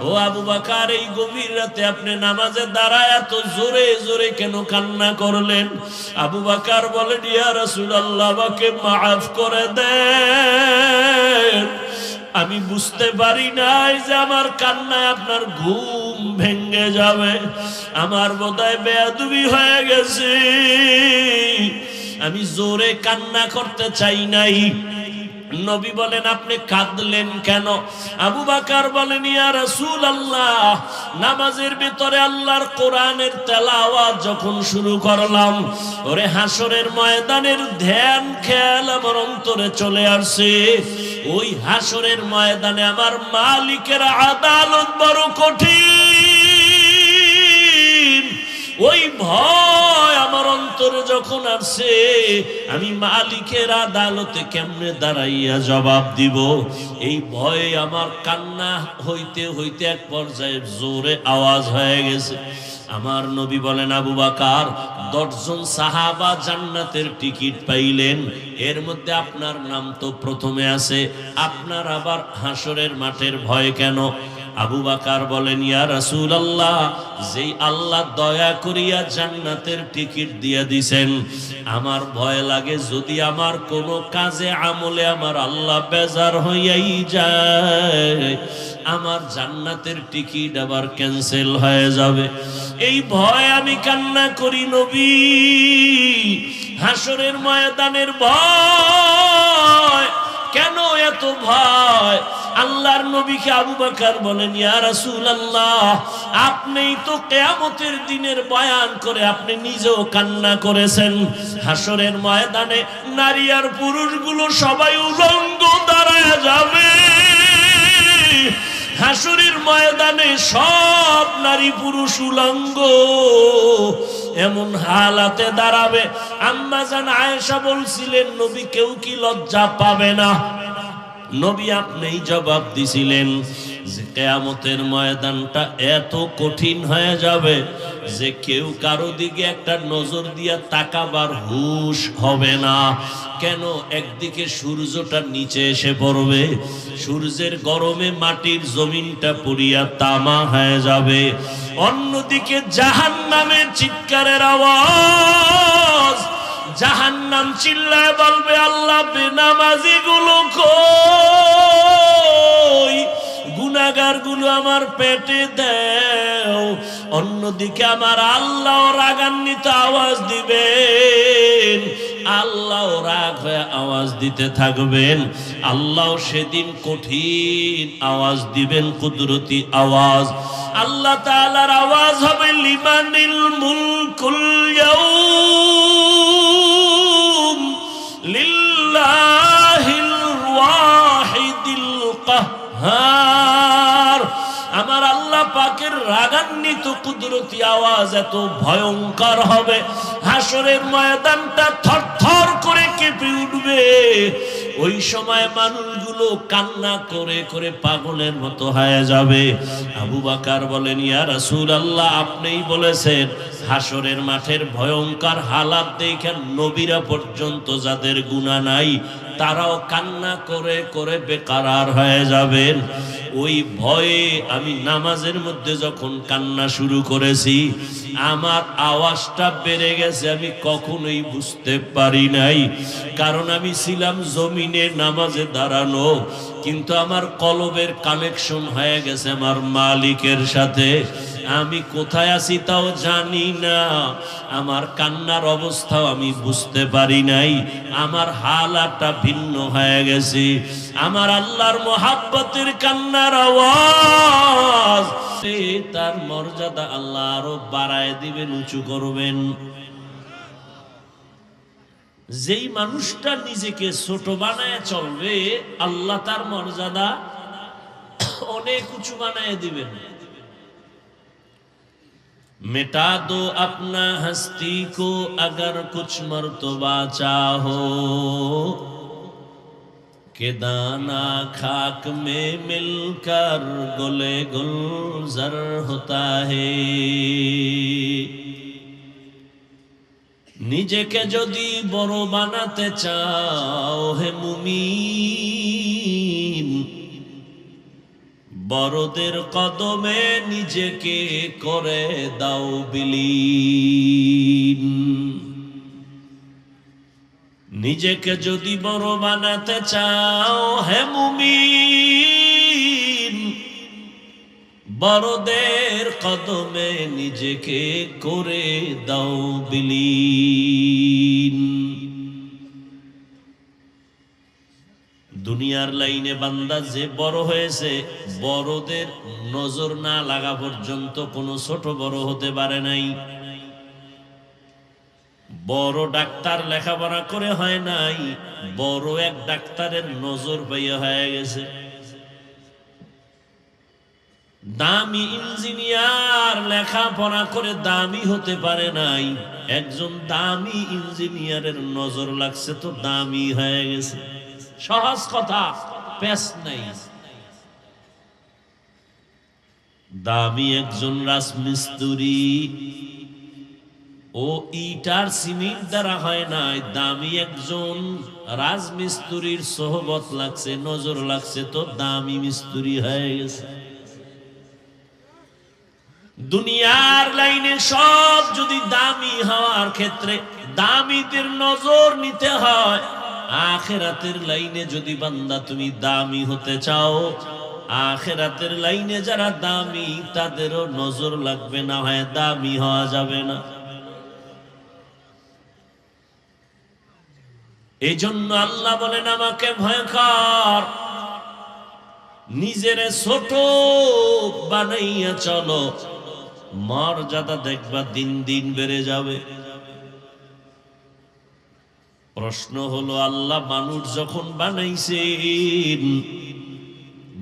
ও আবু বকর, এই গভীর রাতে আপনি নামাজে দাঁড়ায় এত জোরে জোরে কেন কান্না করলেন? আবু বকর বলেন, ইয়া রাসূলুল্লাহ, আমাকে মাফ করে দেন। আমি বুঝতে পারি নাই যে আমার কান্নায় আপনার ঘুম ভেঙে যাবে। আমার বোধহয় বেয়াদবি হয়ে গেছে, আমি জোরে কান্না করতে চাই নাই। নবী বলেন, আপনি কাঁদলেন কেন? আবু বকর বলেন, ইয়া রাসূলুল্লাহ, নামাজের ভিতরে আল্লাহর কোরআনের তেলাওয়াত যখন শুরু করলাম, ওরে হাসরের ময়দানের ধ্যান খেয়াল আমার অন্তরে চলে আসছে। ওই হাসরের ময়দানে আমার মালিকের আদালত বড় কঠিন। ওই ভয় আমার অন্তরে যখন আসছে, আমি মালিকের আদালতে কেমনে দাঁড়াইয়া জবাব দিব, এই ভয়ে আমার কান্না হইতে হইতে এক পর্যায়ে জোরে আওয়াজ হয়ে গেছে। আমার নবী বলেন, আবু বকর, 10 জন সাহাবা জান্নাতের টিকিট পাইলেন, এর মধ্যে আপনার নাম তো প্রথমে আছে, আপনার আবার হাসরের মাঠের ভয় কেন? আবু বকর বলেন, ইয়া রাসূলুল্লাহ, যেই আল্লাহ দয়া করিয়া জান্নাতের টিকিট দিয়া দিছেন, আমার ভয় লাগে যদি আমার কোনো কাজে আমলে আমার আল্লাহ বেজার হইয়াই যায়, আমার জান্নাতের টিকিট আবার ক্যান্সেল হয়ে যাবে। এই ভয় আমি কান্না করি নবী। হাসরের ময়দানের ভয় কেন, এত ভয়? আল্লাহর নবীকে আবু বকর বলেন, ইয়া রাসূলুল্লাহ, আপনিই তো কিয়ামতের দিনের বয়ান করে আপনি নিজেও কান্না করেছেন। হাসরের ময়দানে নারী আর পুরুষগুলো সবাই উলঙ্গ দাঁড়ায় যাবে। হাসরের ময়দানে সব নারী পুরুষ উলঙ্গ এমন হালাতে দাঁড়াবে। আম্মা জান আয়েশা বলছিলেন, নবী কেউ কি লজ্জা পাবে না? নবী আপনিই জবাব দিছিলেন যে কিয়ামতের ময়দানটা এত কঠিন হয়ে যাবে যে কেউ কারো দিকে একটা নজর দিয়া তাকাবার হুঁশ হবে না। কেন? একদিকে সূর্যটা নিচে এসে পড়বে, সূর্যের গরমে মাটির জমিনটা পুড়িয়া তামা হয়ে যাবে। অন্যদিকে জাহান্নামের চিৎকারের আওয়াজ, জাহান্নাম চিল্লায় বলবে, আল্লাহ বেনামাজি গুলো কই, গুনাহগার গুলো আমার পেটে দাও। অন্যদিকে আমার আল্লাহ রাগান্বিত আওয়াজ দিবেন, আল্লাহ রাগ হয়ে আওয়াজ দিতে থাকবেন। আল্লাহ সেদিন কঠিন আওয়াজ দিবেন, কুদরতি আওয়াজ। আল্লাহ তাআলার আওয়াজ হবে, লিমানিল মুলকুল ইয়াউম লিল্লাহিল ওয়াহিদিল কাহ্হার। আমার আল্লাহ পাকের রাগান্বিত কুদরতি আওয়াজ এত ভয়ঙ্কর হবে, হাসরের ময়দানটা থরথর করে কেঁপে উঠবে। ওই সময় মানুষগুলো কান্না করে করে পাগলের মতো হয়ে যাবে। আবু বকর বলেন, ইয়া রাসূলুল্লাহ, আপনিই বলেছেন হাসরের মাঠের ভয়ঙ্কর হালাত দেখে নবীরা পর্যন্ত যাদের গুনাহ নাই তারাও কান্না করে করে বেকারার হয়ে যাবেন। ওই ভয়ে আমি নামাজের মধ্যে যখন কান্না শুরু করেছি, আমার আওয়াজটা বেড়ে গেছে, আমি কখনোই বুঝতে পারি নাই। কারণ আমি ছিলাম জমিনে নামাজে দাঁড়ানো, কিন্তু আমার কলবের কানেকশন হয়ে গেছে আমার মালিকের সাথে। আমি কোথায় আছি তাও জানি না, আমার কান্নার অবস্থাও আমি বুঝতে পারি নাই, আমার হালাতটা ভিন্ন হয়ে গেছে। আমার আল্লাহর মহাব্বতের কান্নার আওয়াজ, তার মর্যাদা আল্লাহ আরো বাড়ায় দিবেন, উঁচু করবেন। যেই মানুষটা নিজেকে ছোট বানায় চলবে, আল্লাহ তার মর্যাদা অনেক উঁচু বানায় দিবেন। मिटा दो अपना हस्ती को अगर कुछ मर्तबा चाहो, के दाना खाक में मिलकर गुले गुलजार होता है। নিজেকে যদি বড় বানাতে চাও হে মুমিন, বড়দের কদমে নিজেকে করে দাও বিলীন। নিজেকে যদি বড় বানাতে চাও হে মুমিন, বড়দের কদমে নিজেকে করে দাও বিলীন। দুনিয়ার লাইনে বান্দা যে বড় হয়েছে, বড়দের নজর না লাগা পর্যন্ত কোনো ছোট বড় হতে পারে নাই। বড় ডাক্তার লেখাপড়া করে হয় নাই, বড় এক ডাক্তারের নজর পাইয়া হয়ে গেছে। দামি ইঞ্জিনিয়ার লেখাপড়া করে দামি হতে পারে নাই, একজন দামি ইঞ্জিনিয়ারের নজর লাগছে তো দামি হয়ে গেছে। সহজ কথা, পেশ নাই। দামি একজন রাজমিস্ত্রি, ও ইটার সিমেন্ট দ্বারা হয় নাই, দামি একজন রাজমিস্ত্রির সোহবত লাগছে, নজর লাগছে তো দামি মিস্ত্রি হয়ে গেছে। দুনিয়ার লাইনে সব যদি দামি হওয়ার ক্ষেত্রে দামিদের নজর নিতে হয়, আখিরাতের লাইনে যদি বান্দা তুমি দামি হতে চাও, আখিরাতের লাইনে যারা দামি তাদেরও নজর লাগবে, না হয় দামি হওয়া যাবে না। এই জন্য আল্লাহ বলেন আমাকে ভয় কর, নিজের ছোট বানাইয়া চলো, মর্যাদা দেখবা দিন দিন বেড়ে যাবে। প্রশ্ন হলো, আল্লাহ মানুষ যখন বানাইছেন,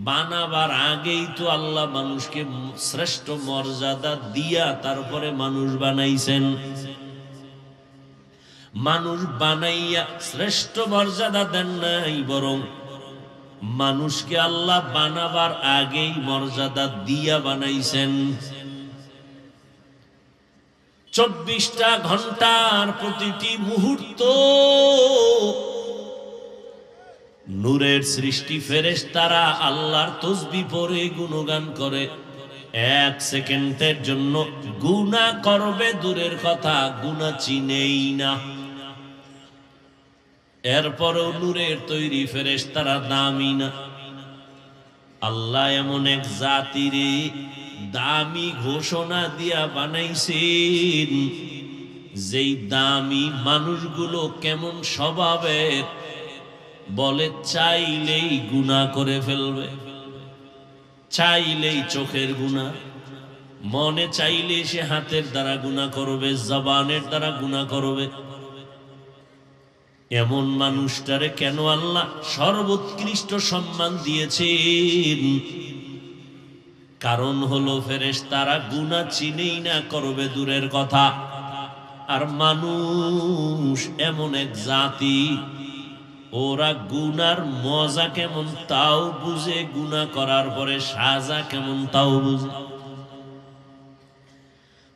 বানাবার আগেই তো আল্লাহ মানুষকে শ্রেষ্ঠ মর্যাদা দিয়া তারপরে মানুষ বানাইছেন। মানুষ বানাইয়া শ্রেষ্ঠ মর্যাদা দেন নাই, বরং মানুষকে আল্লাহ বানাবার আগেই মর্যাদা দিয়া বানাইছেন। 24টা ঘন্টার প্রতিটি মুহূর্ত নূরের সৃষ্টি ফেরেশতারা আল্লাহর তাসবিহ পড়ে গুণগান করে। 1 সেকেন্ডের জন্য গুনাহ করবে দূরের কথা, গুনাহ চিনেই না। এরপরও নূরের তৈরি ফেরেশতারা দামি না। আল্লাহ এমন এক জাতিরে দামি ঘোষণা দিয়া বানাইছেন, যেই দামি মানুষগুলো কেমন স্বভাবের, বলে চাইলেই গুনাহ করে ফেলবে, চাইলেই চোখের গুনাহ, মনে চাইলে সে হাতের দ্বারা গুনাহ করবে, জবানের দ্বারা গুনাহ করবে। এমন মানুষটারে কেন আল্লাহ সর্বোৎকৃষ্ট সম্মান দিয়েছেন? কারণ হলো ফেরেশতারা গুনাহ চিনেই না, করবে দূরের কথা। আর মানুষ এমন এক জাতি, ওরা গুনার মজা কেমন তাও বুঝে, গুনাহ করার পরে সাজা কেমন তাও বুঝে।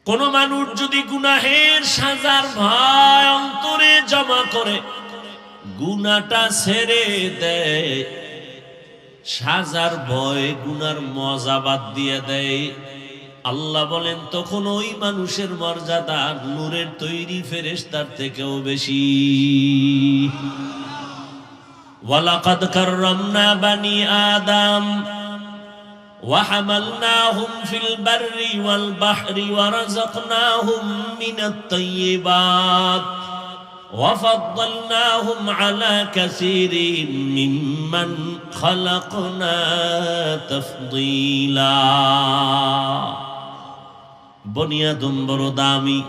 কোন মানুষ যদি গুনাহের সাজার ভয় অন্তরে জমা করে গুনাহটা ছেড়ে দেয়, সাজার ভয় গুনার মজা বাদ দিয়ে দেয়, আল্লাহ বলেন তখন ওই মানুষের মর্যাদা নূরের তৈরি ফেরেশতার থেকেও বেশি। ওয়ালাকাদ কাররামনা বানি আদম وحملناهم في البر والبحر ورزقناهم من الطيبات وفضلناهم على كثير ممن خلقنا تفضيلا। বনি আদম বড় দামি,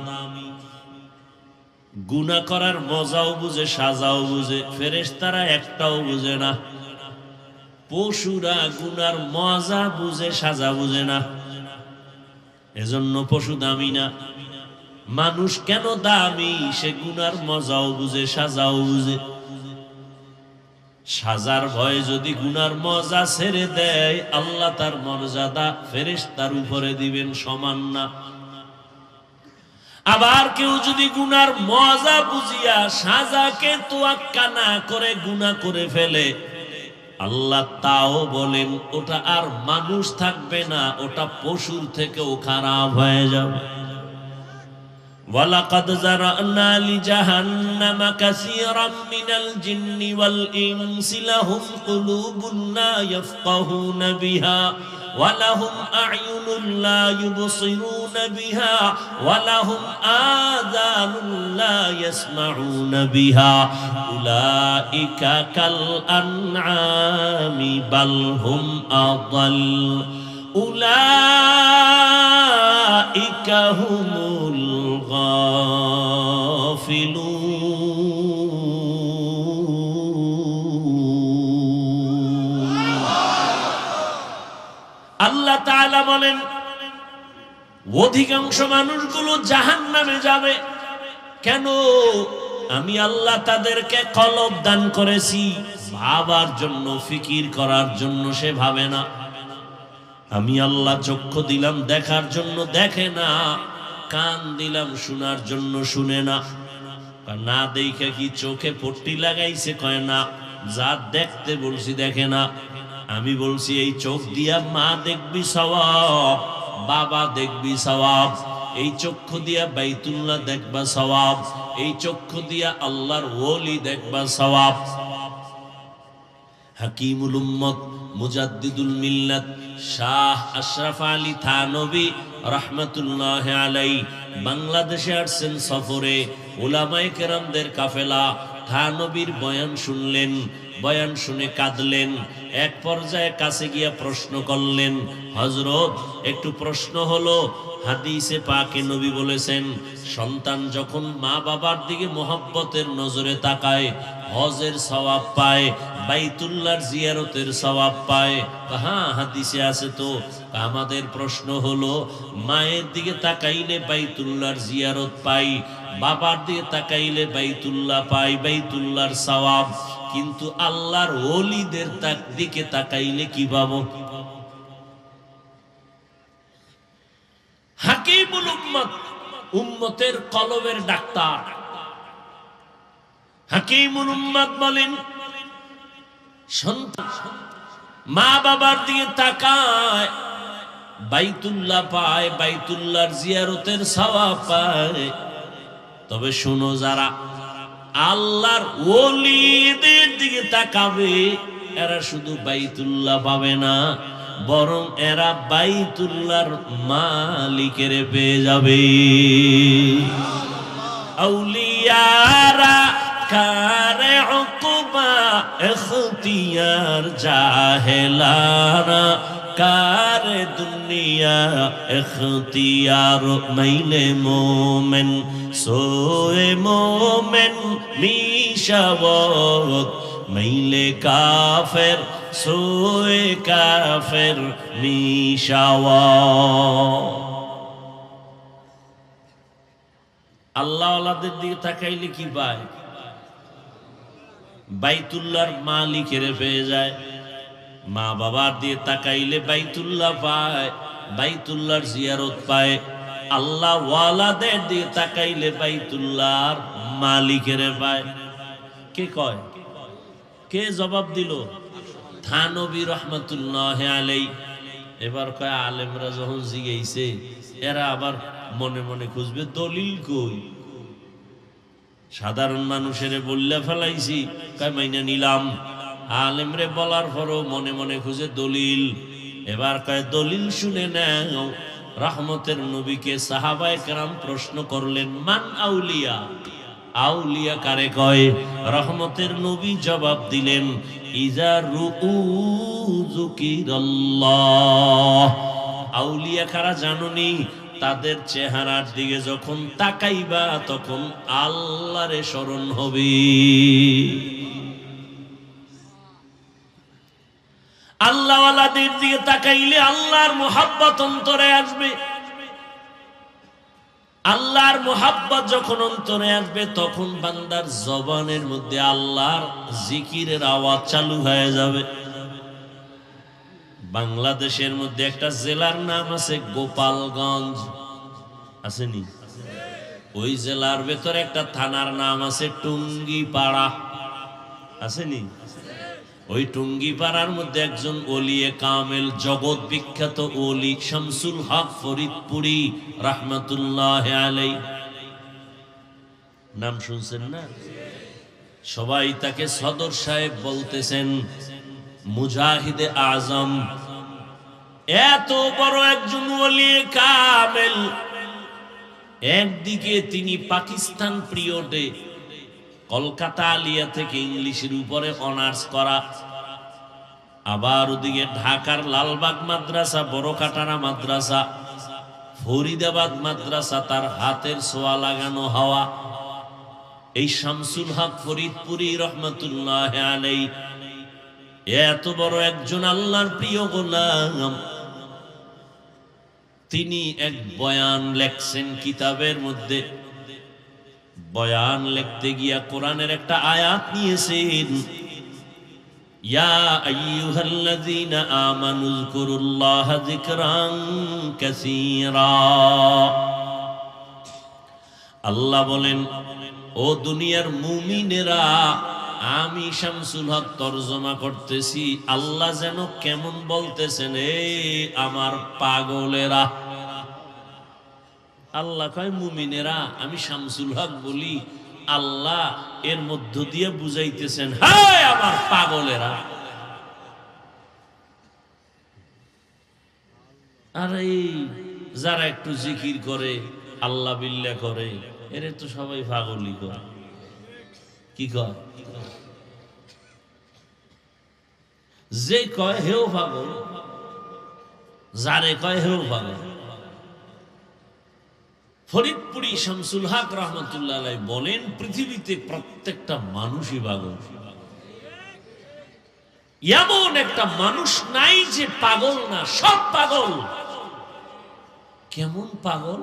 গুনাহ করার মজাও বুঝে, সাজাও বুঝে, ফেরেশতারা একটাও বুঝে না। পশুরা গুনার মজা বুঝে, সাজা বুঝে না, এজন্য পশু দামি না। মানুষ কেন দামি? সে গুনার মজাও বুঝে, সাজাও বুঝে। সাজার ভয়ে যদি গুনার মজা ছেড়ে দেয়, আল্লাহ তার মর্যাদা ফেরেশতার উপরে দিবেন সমান না। আবার কেউ যদি গুনার মজা বুঝিয়া সাজাকে তোয়াক্কা না করে গুনাহ করে ফেলে, আল্লাহ তাও বলেন ওটা আর মানুষ থাকবে না, ওটা পশুর থেকেও খারাপ হয়ে যাবে। ওয়ালাকাদ যারানা লিজাহান্নামা কাসীরাম মিনাল জিন্নি ওয়াল ইনসি লাহুম কুলুবুন লা ইয়াফকাহুনা বিহা ওয়া লাহুম আ'য়ুনুন লা ইউবসিরুনা বিহা ওয়া লাহুম আযানুন লা ইয়াসমাউনা বিহা উলাইকা কাল আনআমি বাল হুম আযাল উলাইকা হুমুল গাফিলুন। আল্লাহ তাআলা বলেন অধিকাংশ মানুষগুলো জাহান্নামে যাবে। কেন? আমি আল্লাহ তাদেরকে কলব দান করেছি, ভাবার জন্য, ফিকির করার জন্য সে ভাবে না। আমি আল্লাহ চক্ষু দিলাম দেখার জন্য দেখে না, কান দিলাম শোনার জন্য শুনে না। না দেখে কি চোখে পট্টি লাগাইছে? কয় না। যা দেখতে বলছি দেখে না। আমি বলছি এই চোখ দিয়া মা দেখবি সওয়াব, বাবা দেখবি সওয়াব। এই চক্ষু দিয়া বাইতুল্লাহ দেখবা সওয়াব, এই চক্ষু দিয়া আল্লাহর ওলি দেখবা সওয়াব। হাকিমুল উম্মত মুজাদ্দিদুল মিল্লাত শাহ আশরাফ আলী থানবী রাহমাতুল্লাহ আলাইহি বাংলাদেশে আসছেন সফরে। উলামায়ে কেরামদের কাফেলা থানবীর বয়ান শুনলেন, বয়ান শুনে কাঁদলেন। এক পর্যায়ে কাছে গিয়া প্রশ্ন করলেন, হযরত একটু প্রশ্ন হলো, হাদিসে পাকে নবী বলেছেন সন্তান যখন মা বাবার দিকে মোহাব্বতের নজরে তাকায় হজের সওয়াব পায়, বাইতুল্লাহর জিয়ারতের সওয়াব পায়। হ্যাঁ, হাদিসে আছে তো। আমাদের প্রশ্ন হলো মায়ের দিকে তাকাইলে বাইতুল্লাহর জিয়ারত পাই, বাবার দিকে তাকাইলে বাইতুল্লাহ পাই, বাইতুল্লাহর সওয়াব, কিন্তু আল্লাহর ওলিদের দিকে তাকাইলে কি পাবো? হাকিমুল উম্মত, উম্মতের কলবের ডাক্তার হাকিমুল উম্মত বলেন সন্তান মা বাবার দিকে তাকায় বাইতুল্লাহ পায়, বাইতুল্লাহর জিয়ারতের সওয়াব পায়। তবে শোনো, যারা আল্লাহর ওলিদের দিকে তাকাবে এরা শুধু বাইতুল্লাহ পাবে না, বরং এরা বাইতুল্লাহর মালিকের পেয়ে যাবে। আউলিয়ারা কারে উকুবা ইখতিয়ার, জাহেলারা কারে দুনিয়া ইখতিয়ার। মাইলে মোমেন সোয়ে মোমেন মিশাওয়াত, মাইলে কাফের সোয়ে কাফের মিশাওয়াত। আল্লাহ ওয়ালাদের দিকে তাকাইলে কি পায়? বাইতুল্লাহর মালিকের পেয়ে যায়। মা বাবার দিয়ে তাকাইলে বাইতুল্লাহ পায়, বাইতুল্লাহর জিয়ারত পায়। আল্লাহ ওয়ালাদের দিয়ে তাকাইলে বাইতুল্লাহর মালিকের পায়। কে কয়? কে জবাব দিল? থানবী রহমাতুল্লাহ আলাইহি। এবার কয় আলেমরা যখন জিগাইছে এরা আবার মনে মনে খুঁজবে দলিল কই। সাধারণ মানুষের বললে ফেলাইছি, কয় মাইনা নিলাম। আলেমরে বলার পরও মনে মনে খুঁজে দলিল। এবার কয় দলিল শুনে নাও। রহমতের নবীকে সাহাবায়ে কেরাম প্রশ্ন করলেন, মান আউলিয়া? আউলিয়া কারে কয়? রহমতের নবী জবাব দিলেন, ইজা রুউ যুকিরাল্লাহ। আউলিয়া কারা জানোনি? তাদের চেহারার দিকে যখন তাকাইবা তখন আল্লাহরে স্মরণ হবে। আল্লাহওয়ালাদের দিকে তাকাইলে আল্লাহর মুহাব্বত অন্তরে আসবে। আল্লাহর মুহাব্বত যখন অন্তরে আসবে তখন বান্দার জবানের মধ্যে আল্লাহর জিকিরের আওয়াজ চালু হয়ে যাবে। বাংলাদেশের মধ্যে একটা জেলার নাম আছে গোপালগঞ্জ, আসেনি? ওই জেলার ভেতরে একটা থানার নাম আছে টুঙ্গিপাড়া, আসেনি? ওই টুঙ্গি পাড়ার মধ্যে একজন ওলিয়ে কামেল, জগৎ বিখ্যাত ওলি শামসুল হক ফরিদপুরি রাহমাতুল্লাহ আলাইহি, নাম শুনছেন না? সবাই তাকে সদর সাহেব বলতেছেন, মুজাহিদে আজম। এত বড় একজন ওলিয়ে কামেল, একদিকে তিনি পাকিস্তান পিরিয়ডে কলকাতা আলিয়া থেকে ইংলিশের উপরে অনার্স করা, আবার ওদিকে ঢাকার লালবাগ মাদ্রাসা, বড়কাটারা মাদ্রাসা, ফরিদাবাদ মাদ্রাসা তার হাতের ছোঁয়া লাগানো হওয়া। এই শামসুল হক ফরিদপুরি রহমাতুল্লাহ আলাইহি এত বড় একজন আল্লাহর প্রিয় গোলাম, তিনি এক বয়ান লেখছেন কিতাবের মধ্যে। বয়ান লিখতে গিয়া কোরআনের একটা আয়াত নিয়েছেন, ইয়া আইয়ুহাল্লাযীনা আমানু যকুরুল্লাহা যিকরান কাসীরা। আল্লাহ বলেন, ও দুনিয়ার মুমিনেরা, আমি শামসুল হক তরজমা করতেছি, আল্লাহ যেন কেমন বলতেছেন, এই আমার পাগলেরা। আল্লাহ কয় মুমিনেরা, আমি শামসুল হক বলি, আল্লাহ এর মধ্য দিয়ে বুঝাইতেছেন, হায় আমার পাগলেরা। আর এই যারা একটু জিকির করে, আল্লাহ বিল্লাহ করে, এরে তো সবাই পাগলই করে। কি কয়? যে কয় হেও পাগল, যারে কয় হেও পাগল। ফরিদপুরি শামসুল হক রহমতুল্লাহ আলাইহি বলেন, পৃথিবীতে প্রত্যেকটা মানুষই পাগল। এমন একটা মানুষ নাই যে পাগল না, সব পাগল। কেমন পাগল?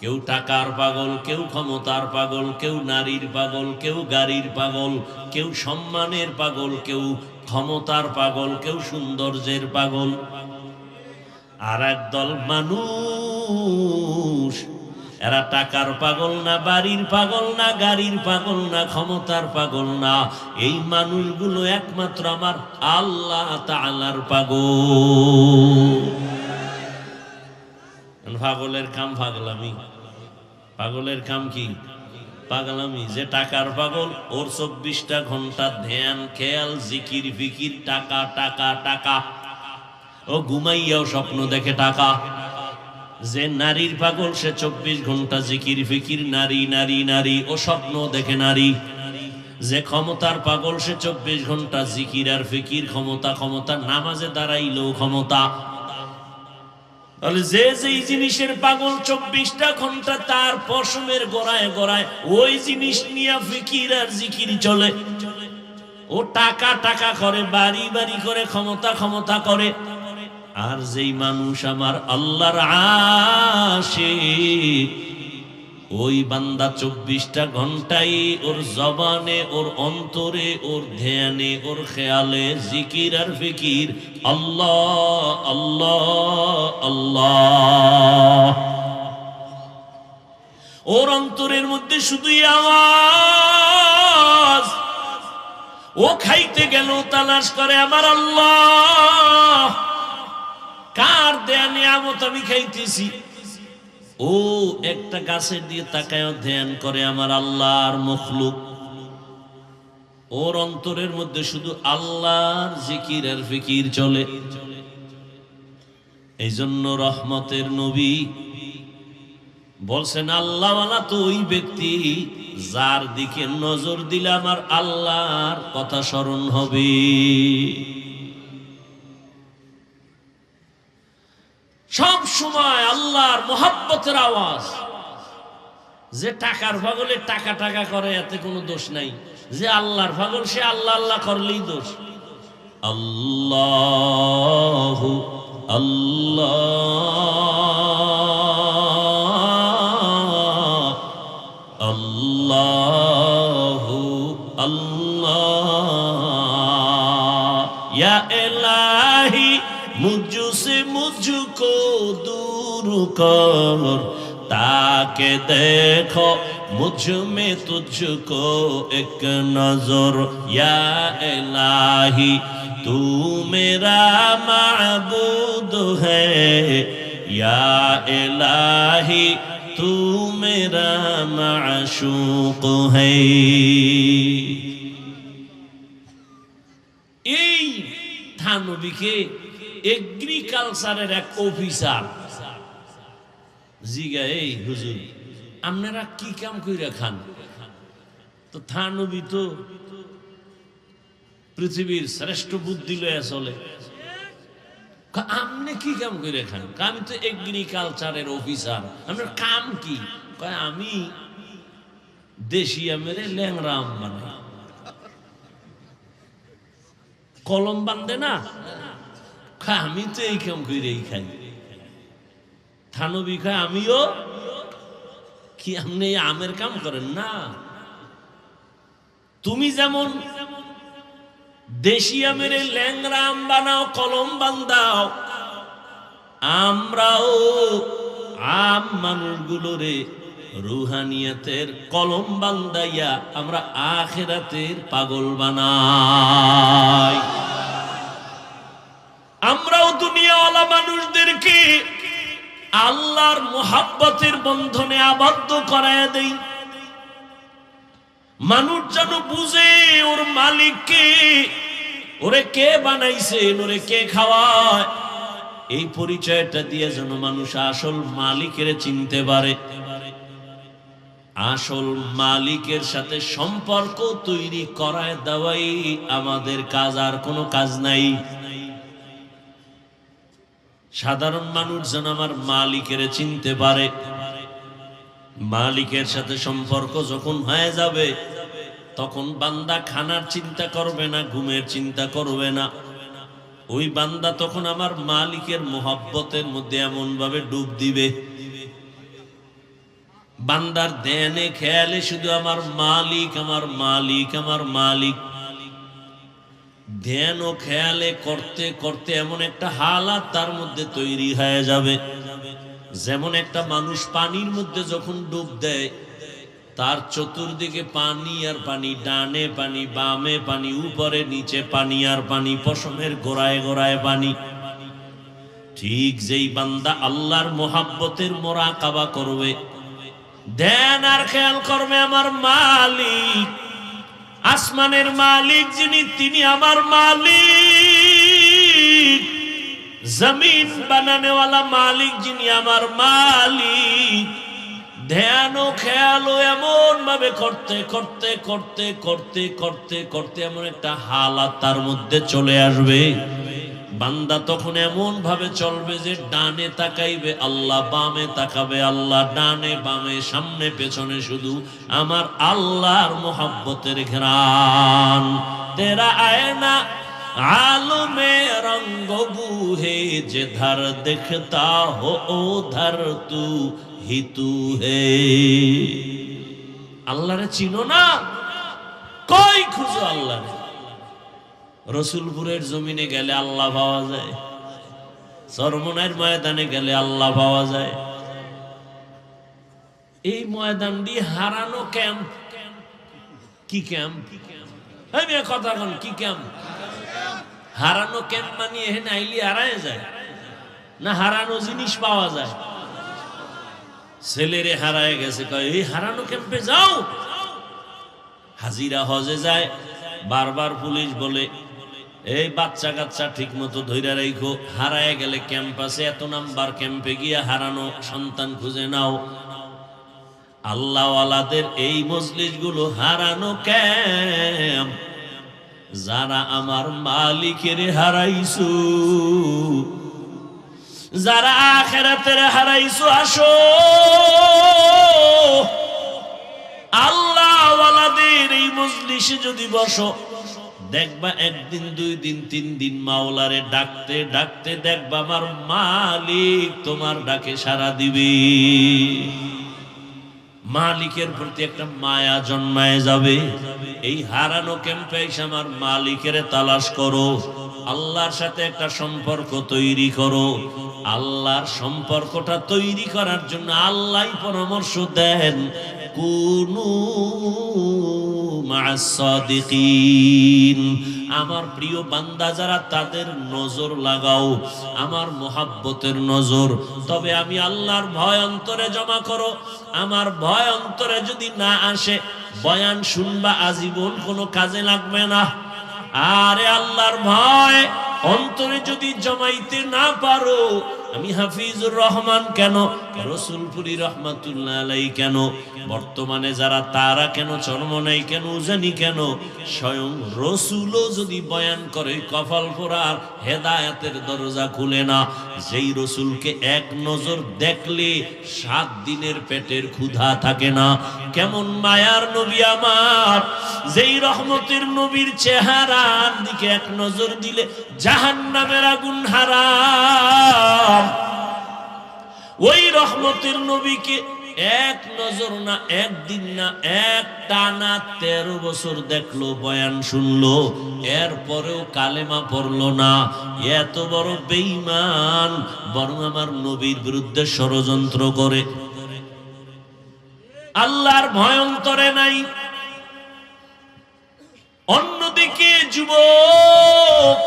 কেউ টাকার পাগল, কেউ ক্ষমতার পাগল, কেউ নারীর পাগল, কেউ গাড়ির পাগল, কেউ সম্মানের পাগল, কেউ ক্ষমতার পাগল, কেউ সৌন্দর্যের পাগল। আর একদল মানুষ, এরা টাকার পাগল না, বাড়ির পাগল না, গাড়ির পাগল না, ক্ষমতার পাগল না। এই মানুষগুলো একমাত্র আমার আল্লাহ তাআলার পাগল। পাগলের কাম পাগলামি। পাগলের কাম কি? পাগলামি। যে টাকার পাগল, ওর 24টা ঘন্টা ধ্যান, খেয়াল, জিকির ফিকির, টাকা টাকা টাকা। ও ঘুমাইয়াও স্বপ্ন দেখে টাকা। যে নারীর পাগল, সে 24 ঘন্টা জিকির ফিকির, নারী নারী নারী, ও স্বপ্ন দেখে নারী। যে ক্ষমতার পাগল, সে 24 ঘন্টা জিকির আর ফিকির, ক্ষমতা ক্ষমতা, নামাজে দাঁড়াইলেও ক্ষমতা। যে যেই জিনিসের পাগল 24টা ঘন্টা তার পশমের গোড়ায় গোড়ায় ওই জিনিস নিয়ে ফিকির আর জিকির চলে। ও টাকা টাকা করে, বাড়ি বাড়ি করে, ক্ষমতা ক্ষমতা করে। আর যেই মানুষ আমার আল্লাহর আশিক, ওই বান্দা 24টা ঘন্টাই ওর জবানে, ওর অন্তরে, ওর ধ্যানে, ওর খেয়ালে জিকির আর ফিকির, আল্লাহ আল্লাহ আল্লাহ। ওর অন্তরের মধ্যে শুধুই আওয়াজ। ও খাইতে গেল তালাশ করে আমার আল্লাহ কার দেয়া নিয়ামত আমি খাইতেছি। ও একটা গাছের দিয়ে তাকায় ধ্যান করে আমার আল্লাহর মখলুক। ওর অন্তরের মধ্যে শুধু আল্লাহর জিকির আর ফিকির চলে। এই জন্য রহমতের নবী বলছেন, আল্লাহওয়ালা তো ওই ব্যক্তি যার দিকে নজর দিলে আমার আল্লাহর কথা স্মরণ হবে। সব সময় আল্লাহর মোহাব্বতের আওয়াজ। যে টাকার পাগলে টাকা টাকা করে, এতে কোনো দোষ নাই। যে আল্লাহর পাগল, সে আল্লাহ আল্লাহ করলেই দোষ। আল্লাহ আল্লাহ আল্লাহ আল্লাহ, ইয়া ইলাহি মুঝসে মুঝকো দূর কর, তাকে দেখো मुझ में तुझको एक नजर या इलाही तू मेरा माबूद है या इलाही तू मेरा माशूक है। এই থানবীকে এগ্রিকালচারের এক অফিসার জিগা, এই হুজুর আপনারা কি কাম কইরা খান? তো থানবী তো পৃথিবীর শ্রেষ্ঠ বুদ্ধি লয়ে চলে। আপনি কি কাম করে খান? আমি তো এগ্রিকালচারের অফিসার। আপনার কাম কি? আমি দেশি আমের ল্যাংরা আম বানাই। কলম বান্ধে না, আমি তো এই কাম করেই খাই। থানবী খায়, আমিও কি? আপনি আমের কাম করেন না? তুমি যেমন দেশি আমের ল্যাংরা আম বানাও, কলম বান্ধাও, আমরাও আম মানুষগুলোরে রুহানিয়াতের কলম বান্ধাইয়া আমরা আখিরাতের পাগল বানাই। আমরাও দুনিয়াওয়ালা মানুষদেরকে আল্লাহর মুহাব্বতের বন্ধনে আবদ্ধ করায় দেই। মানুষ যেন বুঝে ওর মালিককে, ওরে কে বানাইছেন, ওরে কে খাওয়ায়, এই পরিচয়টা দিয়ে যেন মানুষ আসল মালিকের চিনতে পারে। আসল মালিকের সাথে সম্পর্ক তৈরি করায় দেওয়াই আমাদের কাজ, আর কোনো কাজ নাই। সাধারণ মানুষ যেন আমার মালিকের চিনতে পারে। মালিকের সাথে সম্পর্ক যখন হয়ে যাবে, তখন বান্দা খানার চিন্তা করবে না, ঘুমের চিন্তা করবে না। ওই বান্দা তখন আমার মালিকের মোহাব্বতের মধ্যে এমন ভাবে ডুব দিবে, বান্দার ধ্যানে খেয়ালে শুধু আমার মালিক, আমার মালিক, আমার মালিক। ধ্যান ও খেয়ালে করতে করতে এমন একটা হালাত তার মধ্যে তৈরি হয়ে যাবে, যেমন একটা মানুষ পানির মধ্যে যখন ডুব দেয়, তার চতুর্দিকে পানি আর পানি, ডানে পানি, বামে পানি, উপরে নিচে পানি আর পানি, পশমের গোড়ায় গোড়ায় পানি। ঠিক যেই বান্দা আল্লাহর মোহাব্বতের মোরাকাবা করবে, ধ্যান আর খেয়াল করবে আমার মালিক, আসমানের মালিক যিনি, তিনি আমার মালিক, জমিন বানানেওয়ালা মালিক যিনি আমার মালিক। ধ্যান ও খেয়াল এমন ভাবে করতে করতে করতে করতে করতে করতে এমন একটা হালাত তার মধ্যে চলে আসবে, বান্দা তখন এমন ভাবে চলবে যে ডানে তাকাইবে আল্লাহ, বামে তাকাবে আল্লাহ, ডানে বামে সামনে পেছনে শুধু আমার আল্লাহর মোহাব্বতের ঘ্রাণ। তেরা আয়না आलमे रंग बूहे जिधर दिखता हो उधर तू ही तू है। अल्लाह रे चिनो ना, कोई खुजो अल्लाह रे। रसूलपुरेर जमीने गेले अल्लाह पाওয়া যায়, চরমনাইয়ের ময়দানে গেলে আল্লাহ পাওয়া যায়। এই ময়দানটি হারানো ক্যাম্প। কি ক্যাম্প? আমি কথা কোন কি ক্যাম্প? হারানো ক্যাম্প মানে এখানে আইলি হারায় যায় না, হারানো জিনিস পাওয়া যায়। ছেলেরে হারায় গেছে, কয় এই হারানো ক্যাম্পে যাও। হাজিরা হজে যায়, বারবার পুলিশ বলে এই বাচ্চা কাচ্চা ঠিক মতো ধইরা রাখো, হারায় গেলে ক্যাম্প আছে, এত নাম্বার ক্যাম্পে গিয়া হারানো সন্তান খুঁজে নাও। আল্লাহওয়ালাদের এই মজলিসগুলো হারানো ক্যাম্প। যারা আমার মালিকের হারাইছো, যারা আখিরাতের হারাইছো, আসো আল্লাহওয়ালাদের এই মজলিসে যদি বসো, দেখবা একদিন, দুই দিন, তিন দিন মাওলারে ডাকতে ডাকতে দেখবা আমার মালিক তোমার ডাকে সাড়া দিবে। মালিকের প্রতি একটা মায়া জন্মায় যাবে। এই হারানো ক্যাম্পে এসে আমার মালিকের তালাশ করো, আল্লাহর সাথে একটা সম্পর্ক তৈরি করো। আল্লাহর সম্পর্কটা তৈরি করার জন্য আল্লাহই পরামর্শ দেন, কুনু মা'আস সাদিকিন। আমার প্রিয় বান্দা যারা, তাদের নজর লাগাও, আমার মোহাব্বতের নজর। তবে আমি আল্লাহর ভয় অন্তরে জমা করো। আমার ভয় অন্তরে যদি না আসে, বয়ান শুনবা আজীবন কোনো কাজে লাগবে না। আরে আল্লাহর ভয় অন্তরে যদি জমাইতে না পারো, আমি হাফিজুর রহমান কেন, রসুলপুরি রহমাতুল্লাহ আলাইহি কেন, বর্তমানে যারা তারা কেন, চরমনাই কেন, উজানি কেন, স্বয়ং রসুলও যদি বয়ান করে, কপাল পোড়ার হেদায়েতের দরজা খুলে না। যেই রসুলকে এক নজর দেখলে 7 দিনের পেটের ক্ষুধা থাকে না। কেমন মায়ার নবী আমার, যেই রহমতের নবীর চেহারার দিকে এক নজর দিলে জাহান্নামের আগুন হারাম। ওই রহমতের নবীকে এক নজর না, একদিন না, এক টানা 13 বছর দেখলো, বয়ান শুনলো, এরপরেও কালেমা পড়লো না। এত বড় বেঈমান, বরং আমার নবীর বিরুদ্ধে ষড়যন্ত্র করে। আল্লাহর ভয় অন্তরে নাই। অন্যদিকে যুবক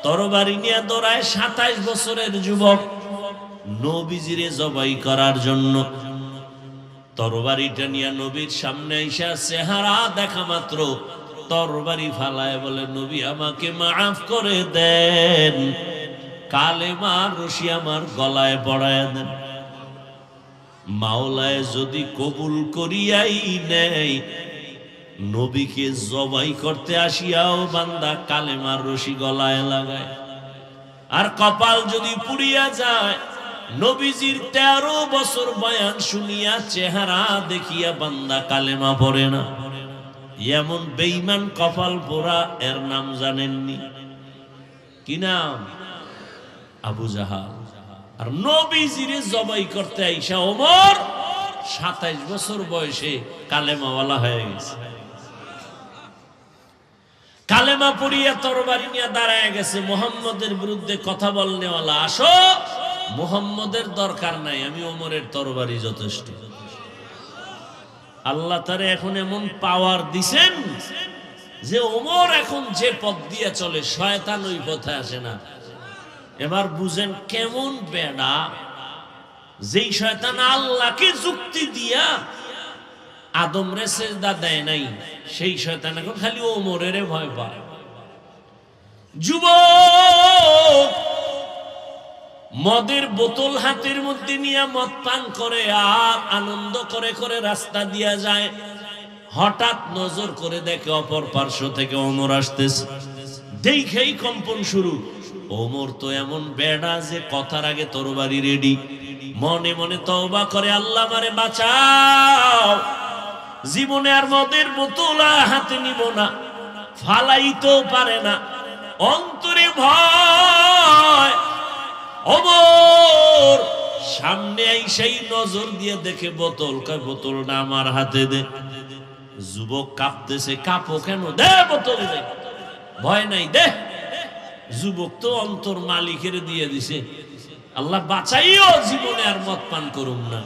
তরবারি নিয়ে দৌড়ায়, 27 বছরের যুবক, নবীজিরে জবাই করার জন্য। তরবারিটা নিয়ে নবীর সামনে আইসা চেহারা দেখা মাত্র তরবারি ফালায় বলে, নবী আমাকে মাফ করে দেন, কালেমার রশি আমার গলায় পড়ায় দেন। মাওলায় যদি কবুল করিয়াই নেই, নবীকে জবাই করতে আসিয়াও বান্দা কালেমার রশি গলায় লাগায়। আর কপাল যদি পুড়িয়া যায়, নবীজির 13 বছর বয়ান শুনিয়া চেহারা দেখিয়া বান্দা কালেমা পড়ে না। এমন বেঈমান কপাল পোড়া, এর নাম জানেননি? কি নাম? আবু জাহাল। আর নবীজিরে জবাই করতে আইসা ওমর 27 বছর বয়সে কালেমাওয়ালা হয়ে গেছে। কালেমা পড়িয়া তরবারি নিয়ে দাঁড়ায় গেছে, মুহাম্মদের বিরুদ্ধে কথা বলনেওয়ালা, আসো, মুহাম্মদের দরকার নাই, আমি ওমরের তরবারি যথেষ্ট। আল্লাহ তারে এখন এমন পাওয়ার দিছেন যে ওমর এখন যে পথ দিয়ে চলে, শয়তান ওই পথে আসে না। এবার বুঝেন কেমন বেড়া, যেই শয়তান আল্লাহকে যুক্তি দিয়া আদম রে সেজদা দেয় নাই, সেই শয়তান এখন খালি ওমরের ভয় পায়। যুবক মদের বোতল হাতের মধ্যে নিয়ে মদ পান করে আর আনন্দ করে করে রাস্তা দিয়া যায়। হঠাৎ নজর করে দেখে অপর পার্শ্ব থেকে ওমর আসতেছে, দেখেই কম্পন শুরু। ওমর তো এমন বেড়া যে কথার আগে তরবারি রেডি। মনে মনে তওবা করে, আল্লাহ আমারে বাঁচাও, জীবনে আর মদের বোতল হাতে নিব না, ফালাইতেও পারে না, অন্তরে ভয়। ওমর সামনে আইসাই নজর দিয়ে দেখে বোতল, কয় বোতলটা আমার হাতে দে। যুবক কাঁপতেছে, কাঁপো কেন, দে বোতল দে, ভয় নাই, দে। যুবক তো অন্তর মালিকের দিয়ে দিছে, আল্লাহ বাঁচাইও, জীবনে আর মদ পান করুম না।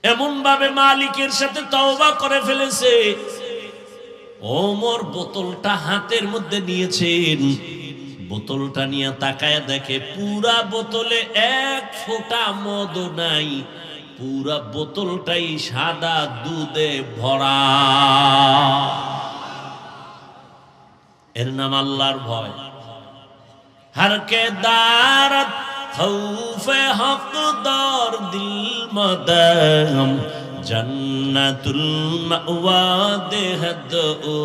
এমন ভাবে মালিকের সাথে তওবা করে ফেলেছে। ওমর বোতলটা হাতের মধ্যে নিয়েছেন, বোতলটা নিয়ে তাকায় দেখে পুরা বোতলে 1 ফোঁটা মদ নাই, পুরা বোতলটাই সাদা দুধে ভরা। এর নাম আল্লাহর ভয়। হরকে দারত খৌফে হকদার দিল মদম, জন্নতুল মাওয়া দেহদ ও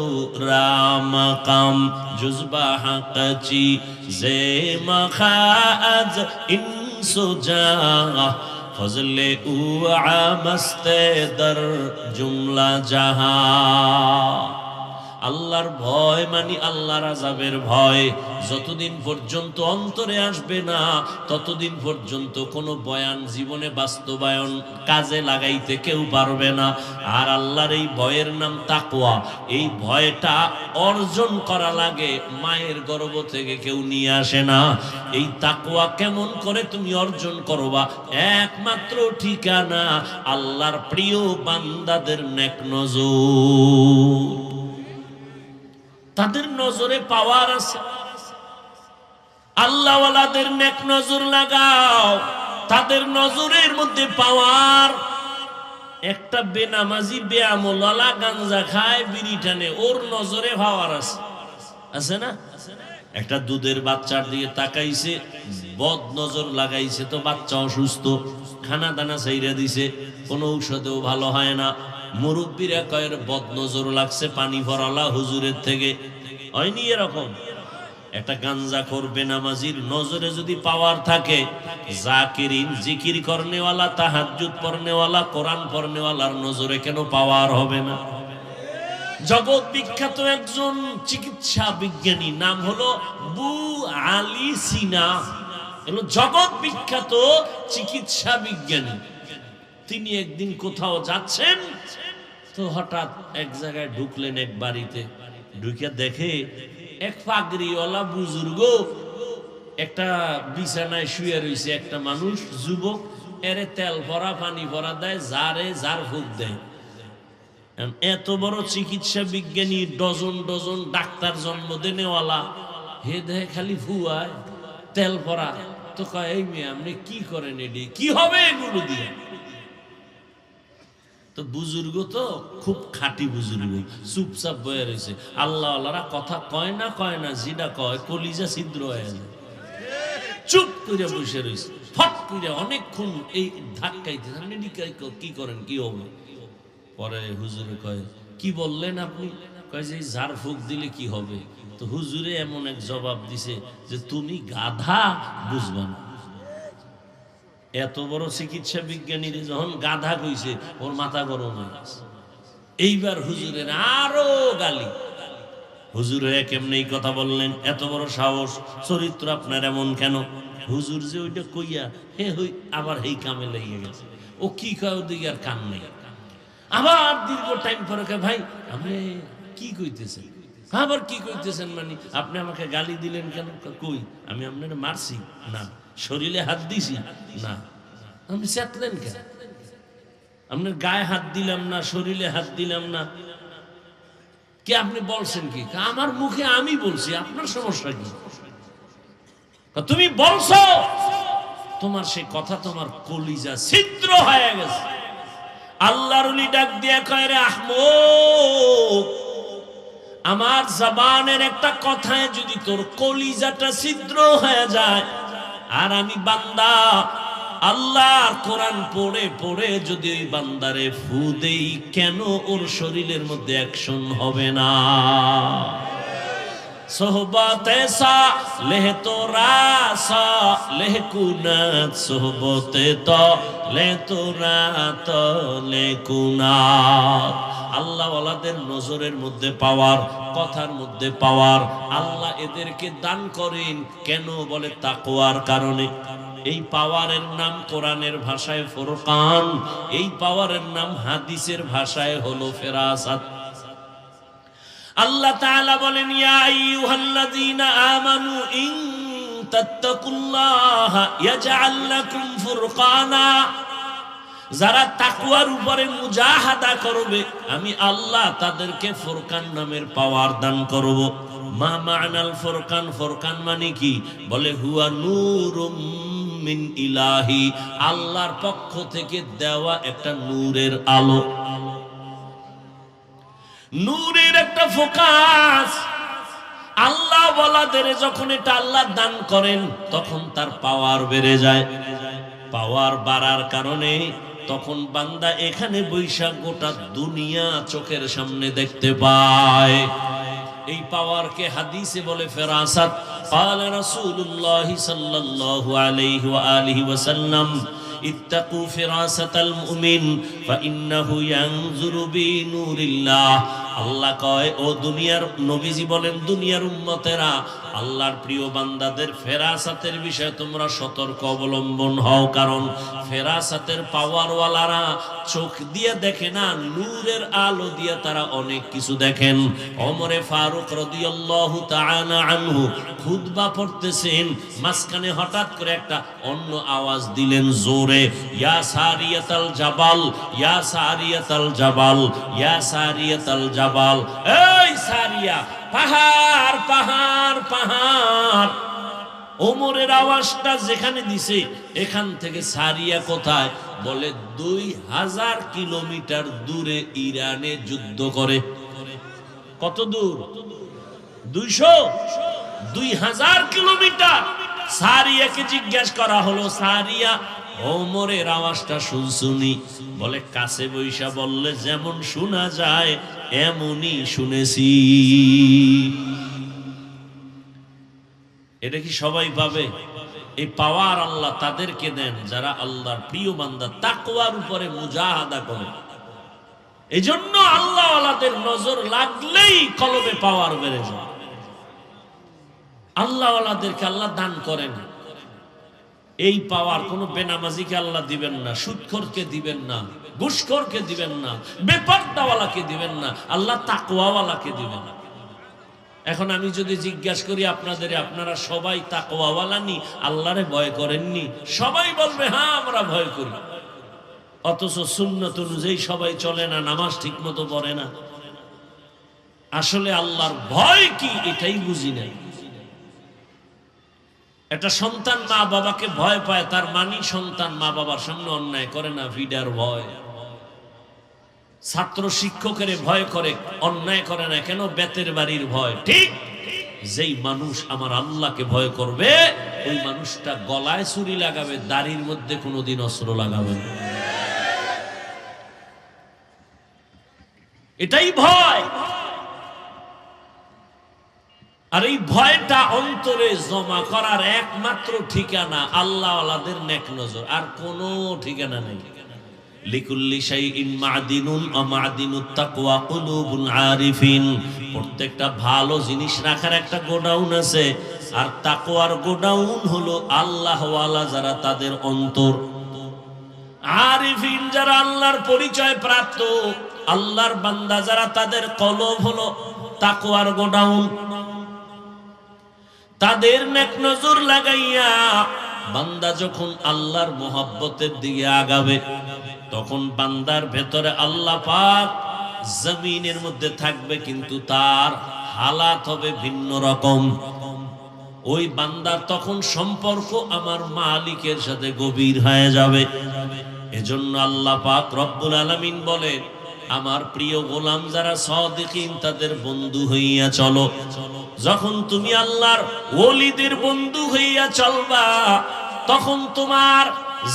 রাম কাম, জুজবা হকচি জে মখাজ ইনসুজা, ফজলে উ আমস্তে দর জুমলা জাহা। আল্লাহর ভয় মানে আল্লাহর আযাবের ভয়। যতদিন পর্যন্ত অন্তরে আসবে না ততদিন পর্যন্ত কোনো বয়ান জীবনে বাস্তবায়ন কাজে লাগাইতে কেউ পারবে না। আর আল্লাহর এই ভয়ের নাম তাকওয়া। এই ভয়টা অর্জন করা লাগে, মায়ের গর্ভ থেকে কেউ নিয়ে আসে না। এই তাকওয়া কেমন করে তুমি অর্জন করবা? একমাত্র ঠিকানা আল্লাহর প্রিয় বান্দাদের নেক নজর। তাদের নজরে পাওয়ার আছে। আল্লাহওয়ালাদের নেক নজর লাগাও, তাদের নজরের মধ্যে পাওয়ার। একটা বেনামাজি বেআমলওয়ালা গাঞ্জা খায়, বিড়ি টানে, ওর নজরে পাওয়ার আছে, আছে না? একটা দুধের বাচ্চার দিকে তাকাইছে, বদ নজর লাগাইছে, তো বাচ্চা অসুস্থ, খানা দানা ছাইরা দিছে, কোনো ঔষধেও ভালো হয় না। মুরব্বীরা কয়ের বদ নজর লাগছে পানি ভরালা হুজুরের থেকে। হয়নি এরকম? একটা গাঞ্জাখোর বেনামাজির নজরে যদি পাওয়ার থাকে, জাকিরিন জিকির করনেওয়ালা, তাহাজ্জুদ পড়নেওয়ালা, কোরআন পড়নেওয়ালার নজরে কেন পাওয়ার হবে না? জগৎ বিখ্যাত একজন চিকিৎসা বিজ্ঞানী, নাম হলো বু আলী সিনা, হলো জগৎ বিখ্যাত চিকিৎসা বিজ্ঞানী। তিনি একদিন কোথাও যাচ্ছেন, তো হঠাৎ এক জায়গায় ঢুকলেন, এক বাড়িতে ঢুকে দেখে এক পাগড়িওয়ালা বুজুর্গ একটা বিছানায় শুয়ে রয়েছে। একটা মানুষ, যুবক, এরে তেল ভরা পানি ভরা দেয়, যারে যার ফুক দেয়। এত বড় চিকিৎসা বিজ্ঞানী, ডজন ডজন ডাক্তার জন্মদিনেওয়ালা, হে দেহে খালি ফুয়ায় তেল ভরা। তো কয়, এই মেয়ে আপনি কি করেন, এডি কি হবে এগুলো দিয়ে? তো বুজুর্গ তো খুব খাঁটি বুজুর্গ, চুপচাপ বয়ে রয়েছে। আল্লাহ আল্লাহরা কথা কয় না, যেটা কয় কলিজা ছিদ্র হয়ে যায়, চুপ করে বসে রয়েছে। ফট করে অনেকক্ষণ এই ধাক্কাইতে, আপনি কি করেন, কি হবে? পরে হুজুরে কয়, কি বললেন আপনি? কয় যে ঝাড় ফুঁক দিলে কি হবে? তো হুজুরে এমন এক জবাব দিছে যে তুমি গাধা, বুঝবা না। এত বড় চিকিৎসা বিজ্ঞানীর যখন গাধা কইছে, ওর মাথা গরম হয়ে গেছে। এইবার হুজুরের আরো গালি। হুজুরে কেমনে এই কথা বললেন? এত বড় সাহস, চরিত্র আপনার এমন কেন? হুজুর যে ওইটা কইয়া হে হই আবার এই কামে লেগে গেছে। ও কি কয়, ওদিকে আর কাম নেই। আবার দীর্ঘ টাইম পরে কয়, ভাই আপনি কি কইতেছেন? আবার কি কইতেছেন মানে? আপনি আমাকে গালি দিলেন কেন? কই আমি আপনার মারছি না, শরীরে হাত দিছি না। আপনি চেতলেন কেন? আপনার গায়ে হাত দিলাম না, শরীরে হাত দিলাম না, কে আপনি বলছেন কি? আমার মুখে আমি বলছি, আপনার সমস্যা কি? তুমি বলছো, তোমার সেই কথা তোমার কলিজা ছিদ্র হয়ে গেছে। আল্লাহর ওলি ডাক দিয়া কয়, রে আহমদ, আমার জবানের একটা কথায় যদি তোর কলিজাটা ছিদ্র হয়ে যায়, আর আমি বান্দা আল্লাহর কোরআন পড়ে পড়ে যদি ওই বান্দারে ফু দেই, কেন ওর শরীরের মধ্যে অ্যাকশন হবে না? সোহবতে সা লেহ তোরা সা লেহ কুনাত, সোহবতে তো লে তোরা তো লে কুনাত। আল্লাহ ওয়ালাদের নজরের মধ্যে পাওয়ার, কথার মধ্যে পাওয়ার, আল্লাহ এদেরকে দান করেন কেন? বলে তাকওয়ার কারণে। এই পাওয়ারের নাম কোরআনের ভাষায় ফুরকান, এই পাওয়ারের নাম হাদিসের ভাষায় হলো ফেরাসাত। আল্লাহ তাআলা বলেন, ইয়া আইয়ুহাল্লাযীনা আমানু ইন তাত্তাকুল্লাহা ইয়াজআল লাকুম ফুরকানা। যারা তাকওয়ার উপরে মুজাহাদা করবে, আমি আল্লাহ তাদেরকে ফুরকান নামের পাওয়ার দান করব। মা মা'নাল ফুরকান? ফুরকান মানে কি? বলে হুয়া নূরুম মিন ইলাহি, আল্লাহর পক্ষ থেকে দেওয়া একটা নূরের আলো, নূরের একটা ফোকাস। আল্লাহ ওয়ালাদের যখন এটা আল্লাহ দান করেন, তখন তার পাওয়ার বেড়ে যায়। পাওয়ার বাড়ার কারণে তখন বান্দা এখানে বৈশাখ গোটা দুনিয়া চোখের সামনে দেখতে পায়। এই পাওয়ারকে হাদিসে বলে ফেরাসাত। قال رسول الله صلى الله عليه وآله وسلم اتقوا فراسة المؤمن فإنه ينظر بنور الله। আল্লাহ কয় ও দুনিয়ার নবীজি বলেন দুনিয়ার উম্মতেরা আল্লাহর প্রিয় বান্দাদের ফেরাসাতের বিষয়ে তোমরা সতর্ক অবলম্বন হও, কারণ ফেরাসাতের পাওয়ারওয়ালারা চোখ দিয়ে দেখে না, নূরের আলো দিয়ে তারা অনেক কিছু দেখেন। ওমরে ফারুক রাদিয়াল্লাহু তাআলা আনহু খুতবা পড়তেছেন, মাঝখানে হঠাৎ করে একটা অন্য আওয়াজ দিলেন জোরে, ইয়া সারিয়াতাল জাবাল, ইয়া সারিয়াতাল জাবাল, ইয়া সারিয়াতাল জাবাল, এই সারিয়া, পাহাড় পাহাড় পাহাড়। ওমরের আওয়াজটা যেখানে দিছে এখান থেকে সারিয়া কোথায়? বলে 2000 কিলোমিটার দূরে ইরানে যুদ্ধ করে। কত দূর? 2000 কিলোমিটার। সারিয়াকে জিজ্ঞাসা করা হলো, সারিয়া ওমরের আওয়াজটা শুনছুনি? বলে কাছে বৈশা বললে যেমন শোনা যায় এমনই শুনেছি। এটা কি সবাই পাবে? এই পাওয়ার আল্লাহ তাদেরকে দেন যারা আল্লাহর প্রিয় বান্দা, তাকওয়ার উপরে মুজাহাদা করে। এই জন্য আল্লাহ ওয়ালাদের নজর লাগলেই কলবে পাওয়ার বেড়ে যায়। আল্লাহ ওয়ালাদেরকে আল্লাহ দান করেন। এই পাওয়ার কোন বেনামাজিকে আল্লাহ দিবেন না, সুদখোরকে দিবেন না, ঘুষখোরকে দিবেন না, বেপরদাওয়ালাকে দিবেন না, আল্লাহ তাকওয়াওয়ালাকে দিবেন। এখন আমি যদি জিজ্ঞাসা করি আপনাদের, আপনারা সবাই তাকওয়াওয়ালা নি, আল্লাহরে ভয় করেননি? সবাই বলবে হ্যাঁ আমরা ভয় করি। অথচ সুন্নত অনুযায়ী সবাই চলে না, নামাজ ঠিক মতো পড়ে না। আসলে আল্লাহর ভয় কি এটাই বুঝি নাই। একটা সন্তান মা বাবাকে ভয় পায়, তার মানে সন্তান মা বাবার সামনে অন্যায় করে না, ভিডার ভয়। ছাত্র শিক্ষকের ভয় করে, অন্যায় করে না কেন? বেতের বাড়ির ভয়। ঠিক যেই মানুষ আমার আল্লাহকে ভয় করবে ওই মানুষটা গলায় ছুরি লাগাবে, দাড়ির মধ্যে কোনোদিন অস্ত্র লাগাবে না। এটাই ভয়। আর এই ভয়টা অন্তরে জমা করার একমাত্র ঠিকানা আল্লাহ ওয়ালাদের নেক নজর, আর কোনো ঠিকানা নেই। লিকুল্লি শাইইন মাদিনুন ওয়া মাদিনুত তাকওয়া কুলুবুল আরিফিন। প্রত্যেকটা ভালো জিনিস রাখার একটা গোডাউন আছে, আর তাকওয়ার গোডাউন হলো আল্লাহ ওয়ালা যারা তাদের অন্তর। আরিফিন যারা আল্লাহর পরিচয় প্রাপ্ত, আল্লাহর বান্দা যারা তাদের কলব হলো তাকওয়ার গোডাউন। তাদের নেক নজর লাগাইয়া বান্দা যখন আল্লাহর মোহাব্বতের দিকে আগাবে তখন বান্দার ভেতরে আল্লাহ পাক জমিনের মধ্যে থাকবে, কিন্তু তার হালাত হবে ভিন্ন রকম। ওই বান্দার তখন সম্পর্ক আমার মালিকের সাথে গভীর হয়ে যাবে। এজন্য আল্লাহ পাক রব্বুল আলামিন বলেন, আমার প্রিয় গোলাম যারা সাদিকিন তাদের বন্ধু হইয়া চলো। যখন তুমি আল্লাহর ওলিদের বন্ধু হইয়া চলবা তখন তোমার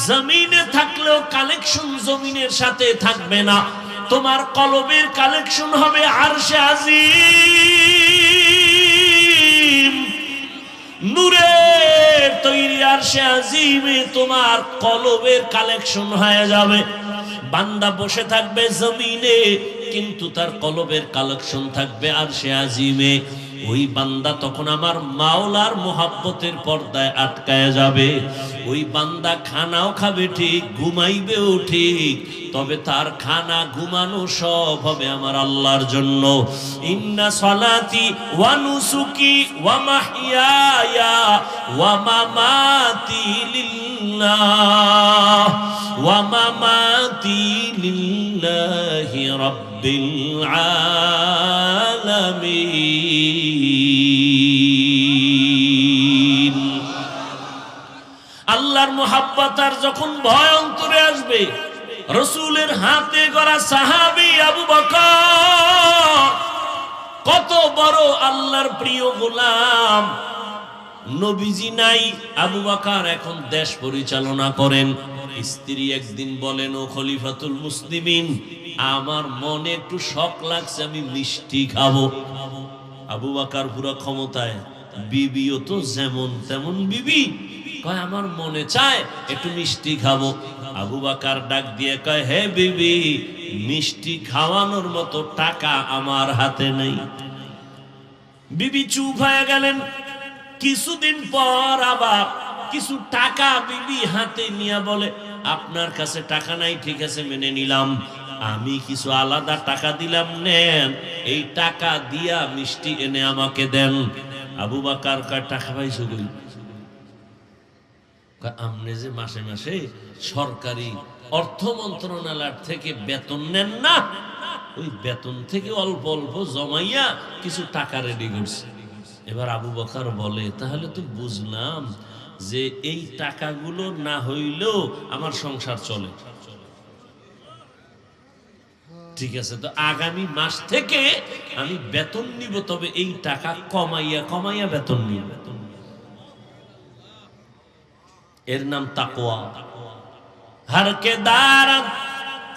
জমিনে থাকলেও কালেকশন জমিনের সাথে থাকবে না, তোমার কলবের কালেকশন হবে আরশে আজিম। নূরের তৈরি আরশে আজিমে তোমার কলবের কালেকশন হয়ে যাবে। বান্দা বসে থাকবে জমিনে কিন্তু তার কলবের কালেকশন থাকবে আরশে আজিমে। ওই বান্দা তখন আমার মাওলার মোহাব্বতের পর্দায় আটকায় যাবে। ওই বান্দা খানাও খাবে ঠিক, ঘুমাইবেও ঠিক, তবে তার খানা ঘুমানো সব হবে আমার আল্লাহর জন্য। ইন্না সালাতি ওয়া নুসুকি ওয়া মাহইয়ায়া ওয়া মামাতি লিল্লাহ ওয়া মামাতি লিল্লাহি রাব্বিল আলামিন। আল্লাহর মোহাব্বত আর যখন ভয় অন্তরে আসবে, রাসূলের হাতে গড়া সাহাবী আবু বকর কত বড় আল্লাহর প্রিয় গোলাম। নবীজি নাই, আবু বকর এখন দেশ পরিচালনা করেন। স্ত্রী একদিন বলেন, ও খলিফাতুল মুসলিমিন, আমার মনে একটু শখ লাগছে, আমি মিষ্টি খাবো। আবু বকর পুরো ক্ষমতায়, বিবিও তো যেমন তেমন বিবি, কয় আমার মনে চায় একটু মিষ্টি খাবো। আবু বকর ডাক দিয়ে কয়, হে বিবি, মিষ্টি খাওয়ানোর মতো টাকা আমার হাতে নেই। বিবি চুপ হয়ে গেলেন। কিছুদিন পর আবার কিছু টাকা বিবি হাতে নিয়ে বলে, আপনার কাছে টাকা নাই, ঠিক আছে মেনে নিলাম, আমি কিছু আলাদা টাকা দিলাম, নেন, এই টাকা দিয়া মিষ্টি এনে আমাকে দেন। আবু বকর কয়, টাকা পাইছো কই? আপনি যে মাসে মাসে সরকারি অর্থ মন্ত্রণালয় থেকে বেতন নেন না, ওই বেতন থেকে অল্প অল্প জমাইয়া কিছু টাকা রেডি করছে। এবার আবু বকর বলে, তাহলে তো বুঝলাম যে এই টাকাগুলো না হইলেও আমার সংসার চলে। ঠিক আছে, তো আগামী মাস থেকে আমি বেতন নিব, তবে এই টাকা কমাইয়া কমাইয়া বেতন নিব। এর নাম তাকওয়া। हर के दार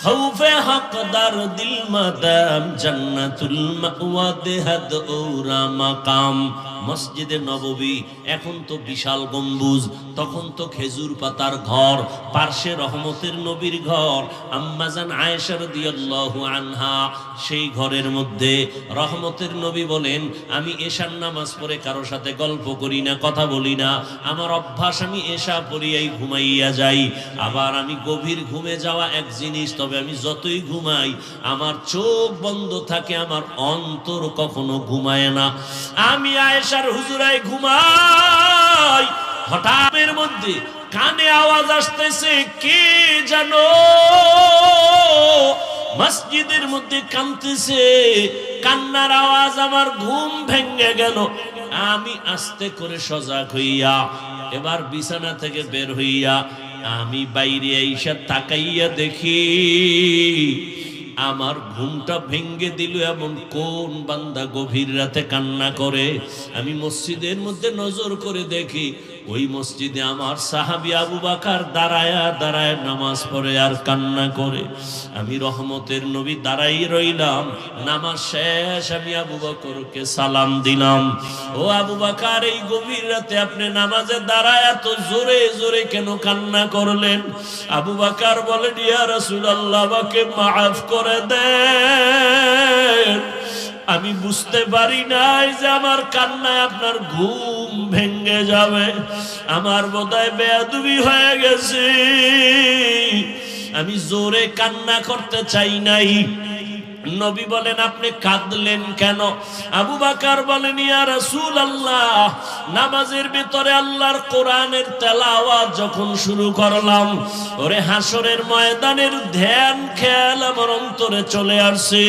खौफे हकदार दिल मदाम जन्नतुल मावा देहद औरा मकाम। মসজিদে নববী এখন তো বিশাল গম্বুজ, তখন তো খেজুর পাতার ঘর, পার্শ্বে রহমতের নবীর ঘর। আম্মাজান আয়েশা রাদিয়াল্লাহু আনহা, সেই ঘরের মধ্যে রহমতের নবী বলেন, আমি এশার নামাজ পড়ে কারো সাথে গল্প করি না, কথা বলি না, আমার অভ্যাস, আমি এশা পড়িয়াই ঘুমাইয়া যাই। আবার আমি গভীর ঘুমে যাওয়া এক জিনিস, তবে আমি যতই ঘুমাই আমার চোখ বন্ধ থাকে, আমার অন্তর কখনো ঘুমায় না। আমি আয়েশার হুজুরায় ঘুমাই, হঠাৎ এর মধ্যে কানে আওয়াজ আসতেছে, কে জানো মসজিদের মধ্যে কাঁদতেছে, কান্নার আওয়াজ, আমার ঘুম ভেঙে গেল। আমি আস্তে করে সজাগ হইয়া এবার বিছানা থেকে বের হইয়া আমি বাইরে আইসা তাকাইয়া দেখি আমার ঘুমটা ভেঙ্গে দিল এমন কোন বান্দা গভীর রাতে কান্না করে। আমি মসজিদের মধ্যে নজর করে দেখি, ওই মসজিদে আমার সাহাবী আবু বকর দাঁড়ায় দাঁড়ায় নামাজ পড়ে আর কান্না করে। আমি রহমতের নবী দাঁড়াই রইলাম। নামাজ শেষ, আমি আবু বকরকে সালাম দিলাম, ও আবু বকর, এই গভীর রাতে আপনি নামাজে দাঁড়ায় এত জোরে জোরে কেন কান্না করলেন? আবু বকর বলেন, ইয়া রাসূলুল্লাহ, আমাকে মাফ করে দেন, আমি বুঝতে পারি নাই যে আমার কান্নায় আপনার ঘুম ভেঙে যাবে, আমার বোধহয় বেয়াদবি হয়ে গেছে, আমি জোরে কান্না করতে চাই নাই। নবী বলেন, আপনি কাঁদলেন কেন? আবু বকর বলেন, ইয়া রাসূলুল্লাহ, নামাজের ভিতরে আল্লাহর কোরআনের তেলাওয়াত যখন শুরু করলাম, ওরে হাসরের ময়দানের ধ্যান খেয়াল আমার অন্তরে চলে আসছে।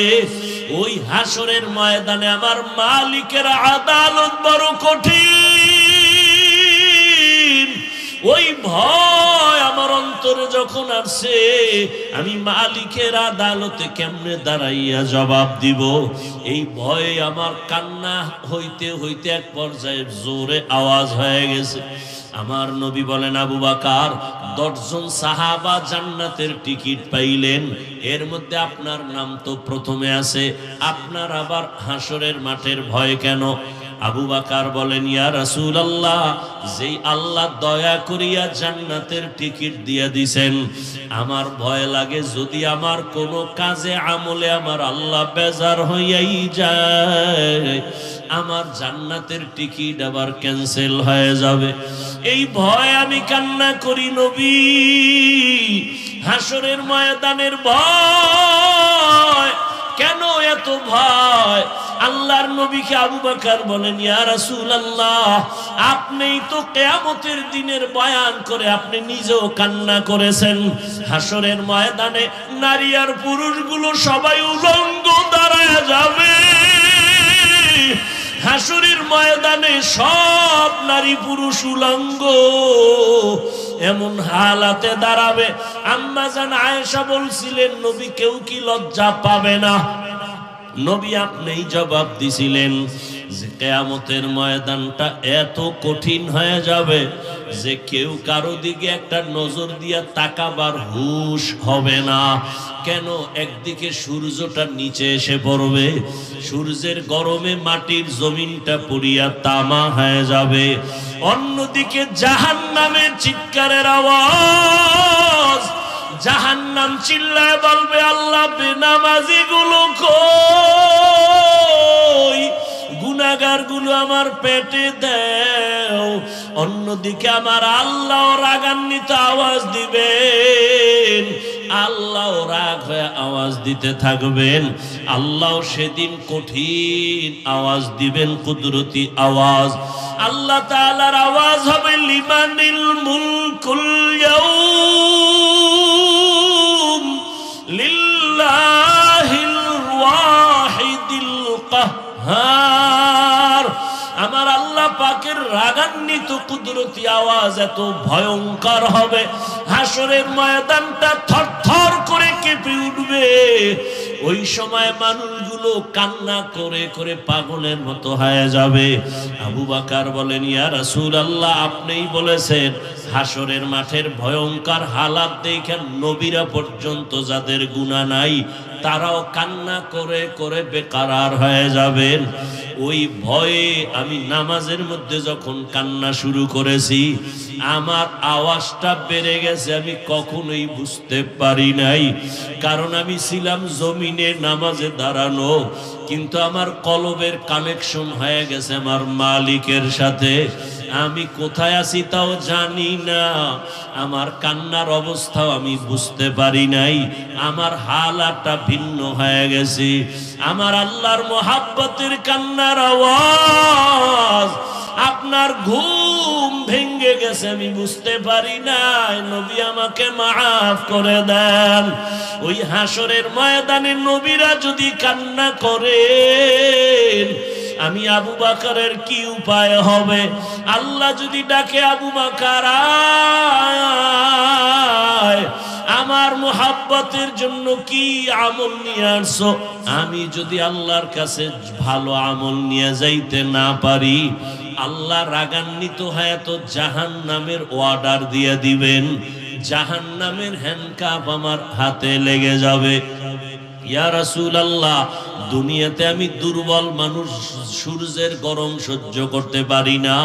ওই হাসরের ময়দানে আমার মালিকের আদালত বড় কঠিন, ওই ভয় আমার অন্তরে যখন আসছে, আমি মালিকের আদালতে কেমনে দাঁড়াইয়া জবাব দিব, এই ভয়ে আমার কান্না হইতে হইতে এক পর্যায়ে জোরে আওয়াজ হয়ে গেছে। আমার নবী বলেন, আবু বকর, 10 জন সাহাবা জান্নাতের টিকিট পাইলেন, এর মধ্যে আপনার নাম তো প্রথমে আছে, আপনার আবার হাসরের মাঠের ভয় কেন? আবু বকর বলেন, ইয়া রাসূলুল্লাহ, যেই আল্লাহ দয়া করিয়া জান্নাতের টিকিট দিয়া দিছেন, আমার ভয় লাগে যদি আমার কোনো কাজে আমলে আমার আল্লাহ বেজার হইয়াই যায়, আমার জান্নাতের টিকিট আবার ক্যান্সেল হয়ে যাবে, এই ভয় আমি কান্না করি। নবী, হাসরের ময়দানের ভয় কেন, এত ভয়? আল্লাহর নবীকে আবু বকর বলেন, ইয়া রাসূলুল্লাহ, আপনিই তো কিয়ামতের দিনের বয়ান করে আপনি নিজেও কান্না করেছেন। হাসরের ময়দানে নারী আর পুরুষগুলো সবাই উলঙ্গ দাঁড়ায় যাবে, হাসরের ময়দানে সব নারী পুরুষ উলঙ্গ এমন হালাতে দাঁড়াবে। আম্মা জান আয়েশা বলছিলেন, নবী, কেউ কি লজ্জা পাবে না? নবী আপনিই জবাব দিছিলেন, যে কিয়ামতের ময়দানটা এত কঠিন হয়ে যাবে যে কেউ কারো দিকে একটা নজর দিয়া তাকাবার হুঁশ হবে না। কেন? একদিকে সূর্যটা নিচে এসে পড়বে, সূর্যের গরমে মাটির জমিনটা পুড়িয়া তামা হয়ে যাবে। অন্যদিকে জাহান্নামের চিৎকারের আওয়াজ, জাহান্নাম চিল্লায় বলবে, আল্লাহ বেনামাজি গুলো কই, গুনাহগার গুলো আমার পেটে দাও। অন্যদিকে আমার আল্লাহ রাগান্বিত আওয়াজ দিবেন, আল্লাহ রাগ হয়ে আওয়াজ দিতে থাকবেন। আল্লাহ সেদিন কঠিন আওয়াজ দিবেন, কুদরতি আওয়াজ। আল্লাহ তাআলার আওয়াজ হবে, লিমানিল মুলকুল ইয়াউম লিল্লাহিল ওয়াহিদিল কাহ্হার। আমার আল্লাহ পাকের রাগান্বিত কুদরতি আওয়াজ এত ভয়ঙ্কর হবে, হাসরের ময়দানটা থরথর করে কেঁপে উঠবে। ওই সময় মানুষগুলো কান্না করে করে পাগলের মতো হয়ে যাবে। আবু বকর বলেন, ইয়া রাসূলুল্লাহ, আপনিই বলেছেন হাসরের মাঠের ভয়ঙ্কর হালাত দেখে নবীরা পর্যন্ত যাদের গুনাহ নাই তারাও কান্না করে করে বেকারার হয়ে যাবেন। ওই ভয়ে আমি নামাজের মধ্যে যখন কান্না শুরু করেছি, আমার আওয়াজটা বেড়ে গেছে, আমি কখনোই বুঝতে পারি নাই। কারণ আমি ছিলাম জমিনে নামাজে দাঁড়ানো, কিন্তু আমার কলবের কানেকশন হয়ে গেছে আমার মালিকের সাথে। আমি কোথায় আছি তাও জানি না, আমার কান্নার অবস্থাও আমি বুঝতে পারি নাই, আমার হালাতটা ভিন্ন হয়ে গেছে। আমার আল্লাহর মোহাব্বতের কান্নার আওয়াজ, আপনার ঘুম ভেঙে গেছে, আমি বুঝতে পারি নাই। নবী আমাকে মাফ করে দেন। ওই হাসরের ময়দানে নবীরা যদি কান্না করেন, আমি আবু বকরের কি উপায় হবে? আল্লাহ যদি ডাকে, আবু বকর আয়, আমার মোহাব্বতের জন্য কি আমল নিয়ে আসছো? আমি যদি আল্লাহর কাছে ভালো আমল নিয়ে যাইতে না পারি, আল্লাহ রাগান্বিত হয়ে তো জাহান্নামের অর্ডার দিয়ে দিবেন, জাহান্নামের হ্যান্ডকাপ আমার হাতে লেগে যাবে। ইয়া রাসূলুল্লাহ, দুনিয়াতে আমি দুর্বল মানুষ, সূর্যের গরম সহ্য করতে পারি না,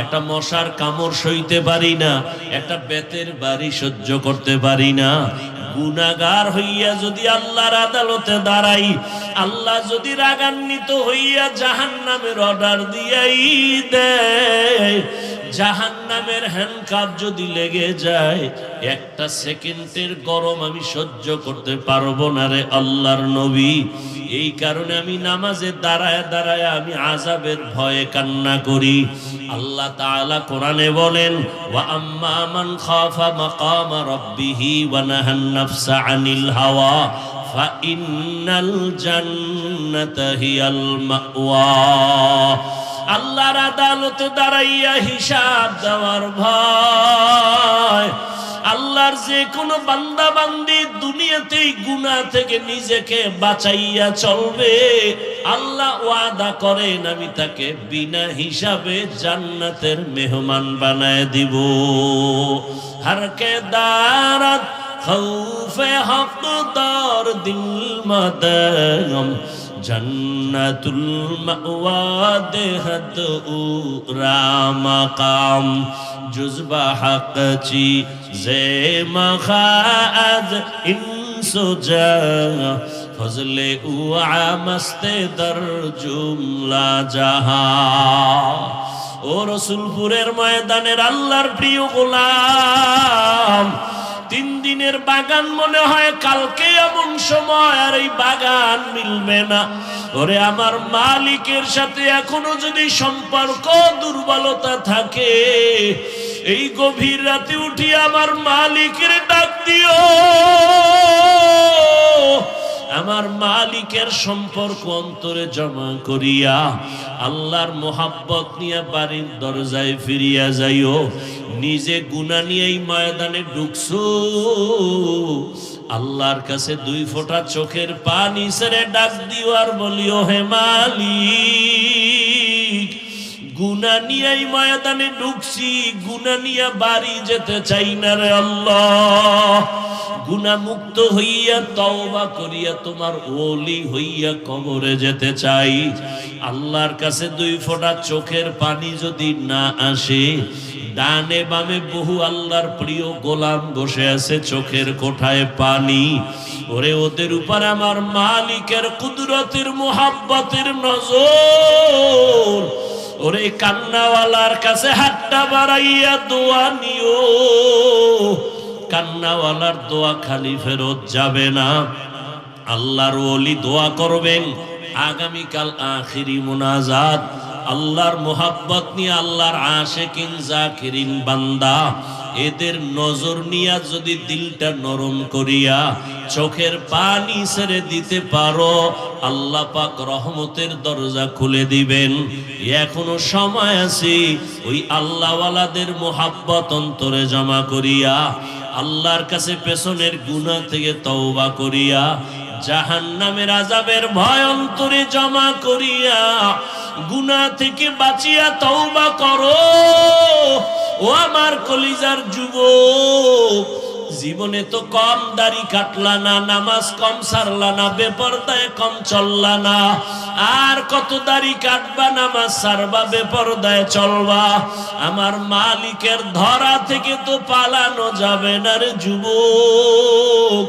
একটা মশার কামড় সইতে পারি না, একটা বেতের বাড়ি সহ্য করতে পারি না। গুনাহগার হইয়া যদি আল্লাহর আদালতে দাঁড়াই, আল্লাহ যদি রাগান্বিত হইয়া জাহান্নামের অর্ডার দিয়াই দেয়, জাহান্নামের হ্যান্ডকাপ যদি লেগে যায়, একটা সেকেন্ডের গরম আমি সহ্য করতে পারবো না রে আল্লাহর নবী। এই কারণে আমি নামাজে দাঁড়ায় দাঁড়ায় আমি আযাবের ভয়ে কান্না করি। আল্লাহ তাআলা কোরআনে বলেন, ওয়া আম্মা মান খাফা মাকাম রাব্বিহি ওয়া নাহান নাফসা আনিল হাওয়া ফা ইন্নাল জান্নাতা হিয়াল মাওয়া। আল্লাহর আদালতে দাঁড়াইয়া হিসাব দেওয়ার ভয়। আল্লাহর যে কোনো বান্দা বান্দি দুনিয়াতেই গুনাহ থেকে নিজেকে বাঁচাইয়া চলবে, আল্লাহ ওয়াদা করেন আমি তাকে বিনা হিসাবে জান্নাতের মেহমান বানায় দিব। হরকে দারাত খৌফে হকদার দিল মাদাম, জন্নাতুল মাওয়া দেহত উরা মাকাম, জুজবা হক চি জে মখাদ ইনসুজা, ফজলে উআ মস্তে দর জুমলা জাহা। ও রসুলপুরের ময়দানের আল্লাহর প্রিয় গোলাম, 3 দিনের বাগান মনে হয় কালকে এমন সময় আর এই বাগান মিলবে না। ওরে আমার মালিকের সাথে এখনো যদি সম্পর্ক দুর্বলতা থাকে, এই গভীর রাতে উঠি আমার মালিকের ডাক দিও। আমার মালিকের সম্পর্ক অন্তরে জমা করিয়া আল্লাহর মোহাব্বত নিয়ে বাড়ির দরজায় ফিরিয়া যাইও। নিজে গুনাহ নিয়ে এই ময়দানে ঢুকছো, আল্লাহর কাছে 2 ফোঁটা চোখের পানি ছেড়ে ডাক দিও আর বলিও, হে মালিক গুনাহ নিয়েই ময়দানে ঢুকছি, গুনাহ নিয়ে বাড়ি যেতে চাই না রে আল্লাহ। গুনাহ মুক্ত হইয়া তওবা করিয়া তোমার ওলি হইয়া কবরে যেতে চাই। আল্লাহর কাছে 2 ফোঁটা চোখের পানি যদি না আসে, ডানে বামে বহু আল্লাহর প্রিয় গোলাম বসে আছে, চোখের কোঠায় পানি, ওরে ওদের উপর আমার মালিকের কুদরতের মোহাব্বতের নজর। ওরে কান্নাওয়ালার কাছে হাতটা বাড়াইয়া দোয়া নিও, কান্নাওয়ালার দোয়া খালি ফেরত যাবে না। আল্লাহর ওলি দোয়া করবেন, আগামীকাল আখিরি মুনাজাত, আল্লাহর মোহাব্বত নিয়ে আল্লাহর আশিকিন জাকিরিন বান্দা এদের নজর নিয়া যদি দিলটা নরম করিয়া চোখের পানি ছেড়ে দিতে পারো, আল্লাহ পাক রহমতের দরজা খুলে দিবেন। এখনো সময় আছে, ওই আল্লাহওয়ালাদের মোহাব্বত অন্তরে জমা করিয়া আল্লাহর কাছে পেছনের গুনাহ থেকে তওবা করিয়া জাহান্নামের আযাবের ভয় অন্তরে জমা করিয়া গুনাহ থেকে বাঁচিয়া তওবা করো। ও আমার কলিজার যুবক, জীবনে তো কম দাড়ি কাটলা না, নামাজ কম সারলা না, বেপরদায় কম চললা না, আর কত দাড়ি কাটবা, নামাজ সারবা, বেপরদায় চলবা। আমার মালিকের ধরা থেকে তো পালানো যাবে না রে যুবক।